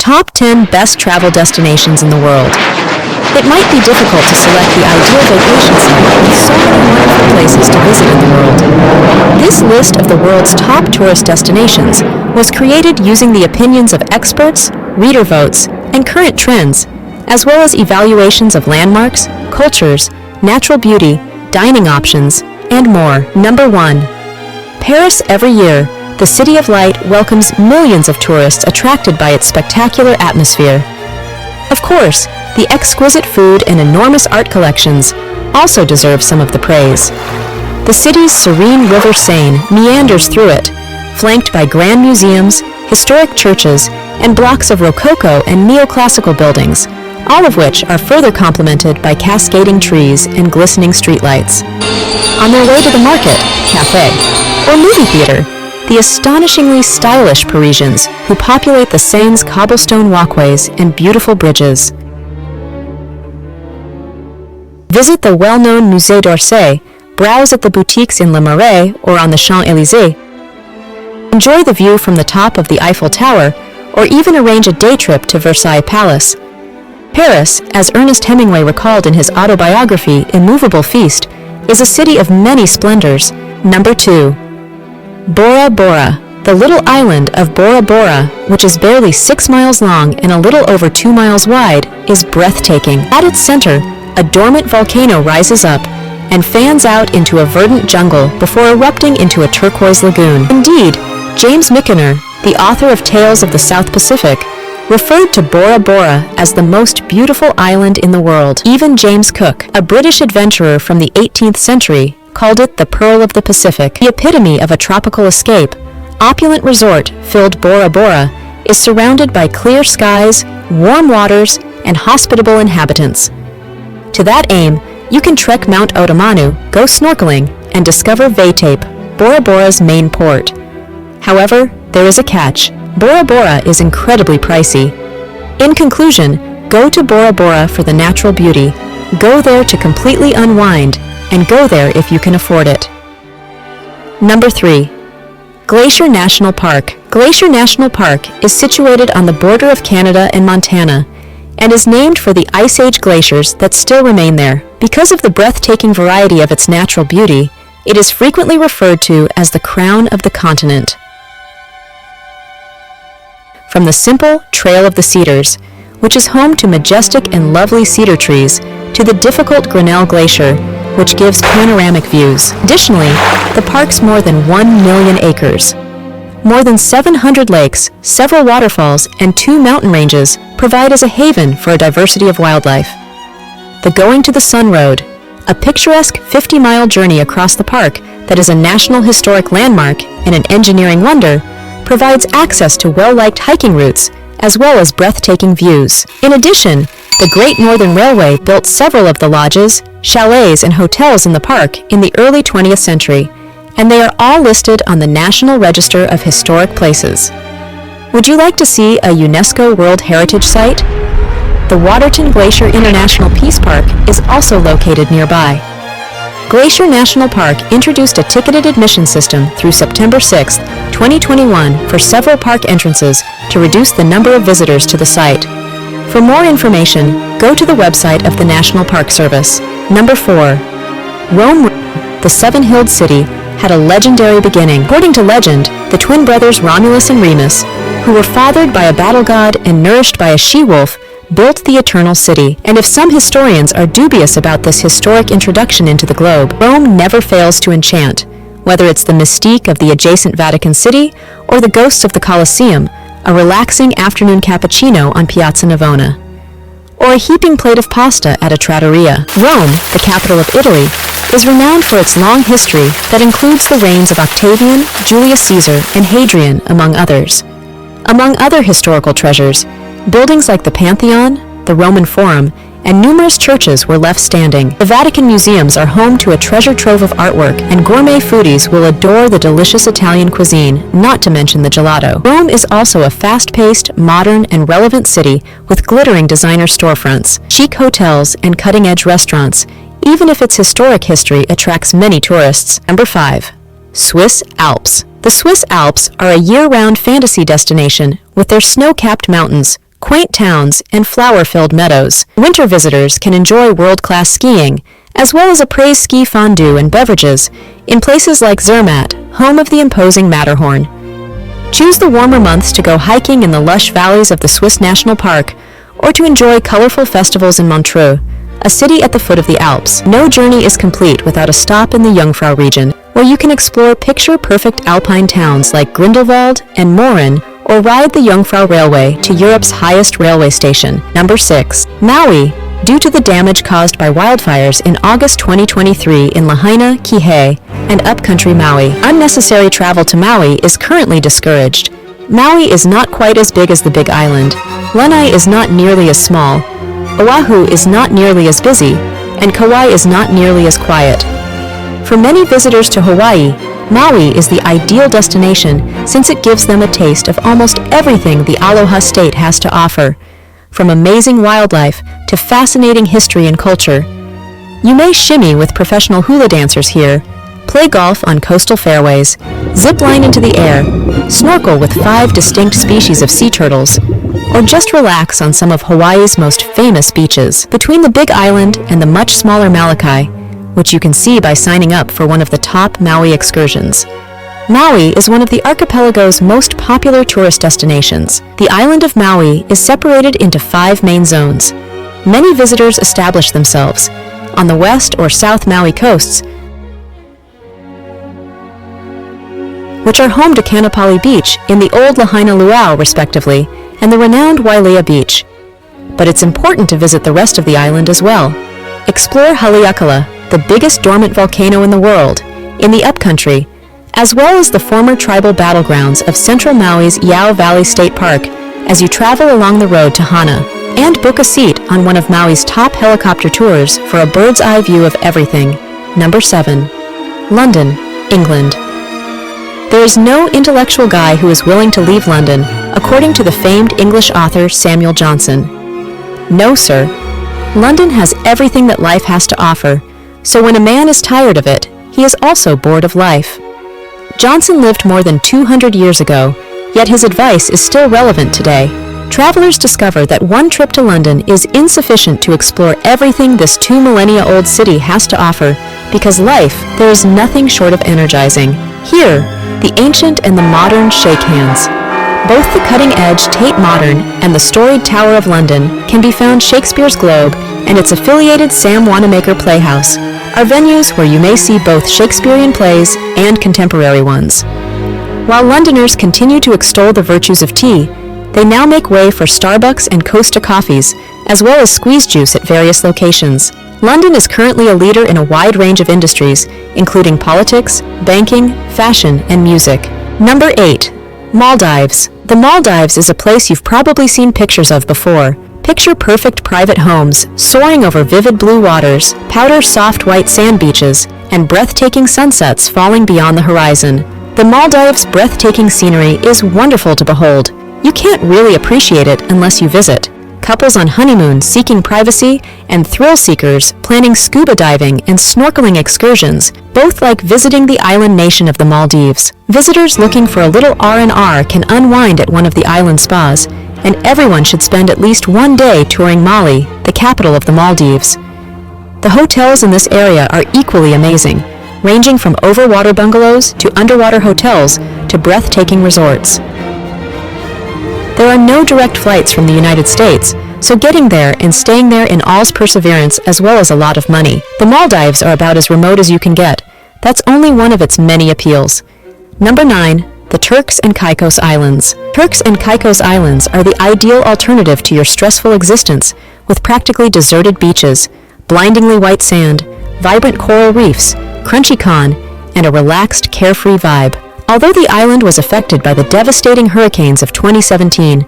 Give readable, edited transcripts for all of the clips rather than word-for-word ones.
Top 10 Best Travel Destinations in the World. It might be difficult to select the ideal vacation site with so many wonderful places to visit in the world. This list of the world's top tourist destinations was created using the opinions of experts, reader votes, and current trends, as well as evaluations of landmarks, cultures, natural beauty, dining options, and more. Number 1. Paris. Every year, the City of Light welcomes millions of tourists attracted by its spectacular atmosphere. Of course, the exquisite food and enormous art collections also deserve some of the praise. The city's serene river Seine meanders through it, flanked by grand museums, historic churches, and blocks of Rococo and neoclassical buildings, all of which are further complemented by cascading trees and glistening streetlights. On their way to the market, cafe, or movie theater, the astonishingly stylish Parisians who populate the Seine's cobblestone walkways and beautiful bridges. Visit the well-known Musée d'Orsay, browse at the boutiques in Le Marais or on the Champs-Élysées, enjoy the view from the top of the Eiffel Tower, or even arrange a day trip to Versailles Palace. Paris, as Ernest Hemingway recalled in his autobiography Immovable Feast, is a city of many splendors. Number 2. Bora Bora. The little island of Bora Bora, which is barely 6 miles long and a little over 2 miles wide, is breathtaking. At its center, a dormant volcano rises up and fans out into a verdant jungle before erupting into a turquoise lagoon. Indeed, James Michener, the author of Tales of the South Pacific, referred to Bora Bora as the most beautiful island in the world. Even James Cook, a British adventurer from the 18th century, called it the Pearl of the Pacific. The epitome of a tropical escape, opulent resort-filled Bora Bora is surrounded by clear skies, warm waters, and hospitable inhabitants. To that aim, you can trek Mount Otomanu, go snorkeling, and discover Vaytape, Bora Bora's main port. However, there is a catch. Bora Bora is incredibly pricey. In conclusion, go to Bora Bora for the natural beauty, go there to completely unwind, and go there if you can afford it. Number 3. Glacier National Park. Glacier National Park is situated on the border of Canada and Montana, and is named for the Ice Age glaciers that still remain there. Because of the breathtaking variety of its natural beauty, it is frequently referred to as the crown of the continent. From the simple Trail of the Cedars, which is home to majestic and lovely cedar trees, to the difficult Grinnell Glacier, which gives panoramic views. Additionally, the park's more than 1 million acres, more than 700 lakes, several waterfalls, and 2 mountain ranges provide as a haven for a diversity of wildlife. The Going to the Sun Road, a picturesque 50-mile journey across the park that is a National Historic Landmark and an engineering wonder, provides access to well-liked hiking routes, as well as breathtaking views. In addition, the Great Northern Railway built several of the lodges, chalets, and hotels in the park in the early 20th century, and they are all listed on the National Register of Historic Places. Would you like to see a UNESCO World Heritage Site? The Waterton Glacier International Peace Park is also located nearby. Glacier National Park introduced a ticketed admission system through September 6, 2021 for several park entrances to reduce the number of visitors to the site. For more information, go to the website of the National Park Service. Number 4. Rome, the seven-hilled city, had a legendary beginning. According to legend, the twin brothers Romulus and Remus, who were fathered by a battle god and nourished by a she-wolf, built the Eternal City. And if some historians are dubious about this historic introduction into the globe, Rome never fails to enchant, whether it's the mystique of the adjacent Vatican City or the ghosts of the Colosseum, a relaxing afternoon cappuccino on Piazza Navona, or a heaping plate of pasta at a trattoria. Rome, the capital of Italy, is renowned for its long history that includes the reigns of Octavian, Julius Caesar, and Hadrian, among others. Among other historical treasures, buildings like the Pantheon, the Roman Forum, and numerous churches were left standing. The Vatican museums are home to a treasure trove of artwork, and gourmet foodies will adore the delicious Italian cuisine, not to mention the gelato. Rome is also a fast-paced, modern, and relevant city with glittering designer storefronts, chic hotels, and cutting-edge restaurants, even if its historic history attracts many tourists. Number 5. Swiss Alps. The Swiss Alps are a year-round fantasy destination with their snow-capped mountains, quaint towns, and flower-filled meadows. Winter visitors can enjoy world-class skiing, as well as appraise ski fondue and beverages in places like Zermatt, home of the imposing Matterhorn. Choose the warmer months to go hiking in the lush valleys of the Swiss National Park, or to enjoy colorful festivals in Montreux, a city at the foot of the Alps. No journey is complete without a stop in the Jungfrau region, where you can explore picture-perfect alpine towns like Grindelwald and Morin, or ride the Jungfrau Railway to Europe's highest railway station. Number 6. Maui. Due to the damage caused by wildfires in August 2023 in Lahaina, Kihei, and upcountry Maui, unnecessary travel to Maui is currently discouraged. Maui is not quite as big as the Big Island, Lanai is not nearly as small, Oahu is not nearly as busy, and Kauai is not nearly as quiet. For many visitors to Hawaii, Maui is the ideal destination since it gives them a taste of almost everything the Aloha State has to offer, from amazing wildlife to fascinating history and culture. You may shimmy with professional hula dancers here, play golf on coastal fairways, zip line into the air, snorkel with 5 distinct species of sea turtles, or just relax on some of Hawaii's most famous beaches. Between the Big Island and the much smaller Molokai, which you can see by signing up for one of the top Maui excursions, Maui is one of the archipelago's most popular tourist destinations. The island of Maui is separated into 5 main zones. Many visitors establish themselves on the west or south Maui coasts, which are home to Kanapali Beach in the old Lahaina Luau, respectively, and the renowned Wailea Beach. But it's important to visit the rest of the island as well. Explore Haleakala, the biggest dormant volcano in the world, in the upcountry, as well as the former tribal battlegrounds of central Maui's Yao Valley State Park as you travel along the road to Hana, and book a seat on one of Maui's top helicopter tours for a bird's-eye view of everything. Number 7. London, England. There is no intellectual guy who is willing to leave London, according to the famed English author Samuel Johnson. No, sir. London has everything that life has to offer, so when a man is tired of it, he is also bored of life. Johnson lived more than 200 years ago, yet his advice is still relevant today. Travelers discover that one trip to London is insufficient to explore everything this 2 millennia-old city has to offer, because life there is nothing short of energizing. Here, the ancient and the modern shake hands. Both the cutting-edge Tate Modern and the storied Tower of London can be found Shakespeare's Globe and its affiliated Sam Wanamaker Playhouse are venues where you may see both Shakespearean plays and contemporary ones. While Londoners continue to extol the virtues of tea, they now make way for Starbucks and Costa coffees, as well as squeeze juice at various locations. London is currently a leader in a wide range of industries, including politics, banking, fashion, and music. Number 8. Maldives. The Maldives is a place you've probably seen pictures of before. Picture perfect private homes, soaring over vivid blue waters, powder soft white sand beaches, and breathtaking sunsets falling beyond the horizon. The Maldives' breathtaking scenery is wonderful to behold. You can't really appreciate it unless you visit. Couples on honeymoons seeking privacy, and thrill seekers planning scuba diving and snorkeling excursions, both like visiting the island nation of the Maldives. Visitors looking for a little R&R can unwind at one of the island spas, and everyone should spend at least one day touring Mali, the capital of the Maldives. The hotels in this area are equally amazing, ranging from overwater bungalows to underwater hotels to breathtaking resorts. There are no direct flights from the United States, so getting there and staying there in all's perseverance as well as a lot of money. The Maldives are about as remote as you can get. That's only one of its many appeals. Number 9. The Turks and Caicos Islands. Turks and Caicos Islands are the ideal alternative to your stressful existence, with practically deserted beaches, blindingly white sand, vibrant coral reefs, crunchy con, and a relaxed, carefree vibe. Although the island was affected by the devastating hurricanes of 2017,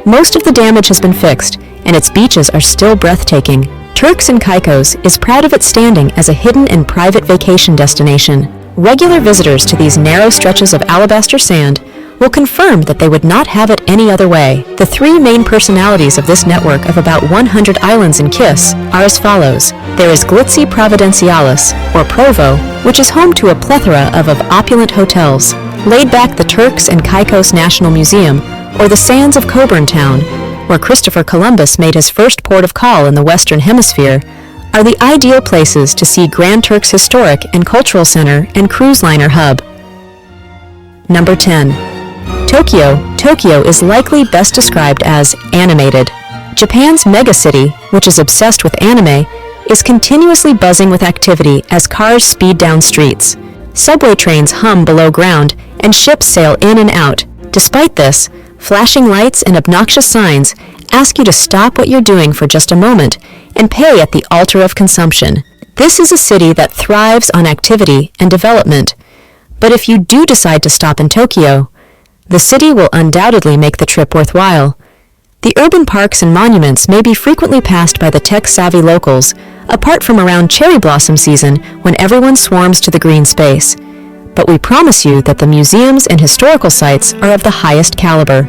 most of the damage has been fixed, and its beaches are still breathtaking. Turks and Caicos is proud of its standing as a hidden and private vacation destination. Regular visitors to these narrow stretches of alabaster sand will confirm that they would not have it any other way. The 3 main personalities of this network of about 100 islands in Kiss are as follows. There is Glitzy Providencialis, or Provo, which is home to a plethora of opulent hotels. Laid back the Turks and Caicos National Museum, or the Sands of Coburn Town, where Christopher Columbus made his first port of call in the Western Hemisphere, are the ideal places to see Grand Turk's historic and cultural center and cruise liner hub. Number 10. Tokyo. Tokyo is likely best described as animated. Japan's megacity, which is obsessed with anime, is continuously buzzing with activity as cars speed down streets. Subway trains hum below ground, and ships sail in and out. Despite this, flashing lights and obnoxious signs ask you to stop what you're doing for just a moment and pay at the altar of consumption. This is a city that thrives on activity and development. But if you do decide to stop in Tokyo, the city will undoubtedly make the trip worthwhile. The urban parks and monuments may be frequently passed by the tech-savvy locals, apart from around cherry blossom season when everyone swarms to the green space. But we promise you that the museums and historical sites are of the highest caliber.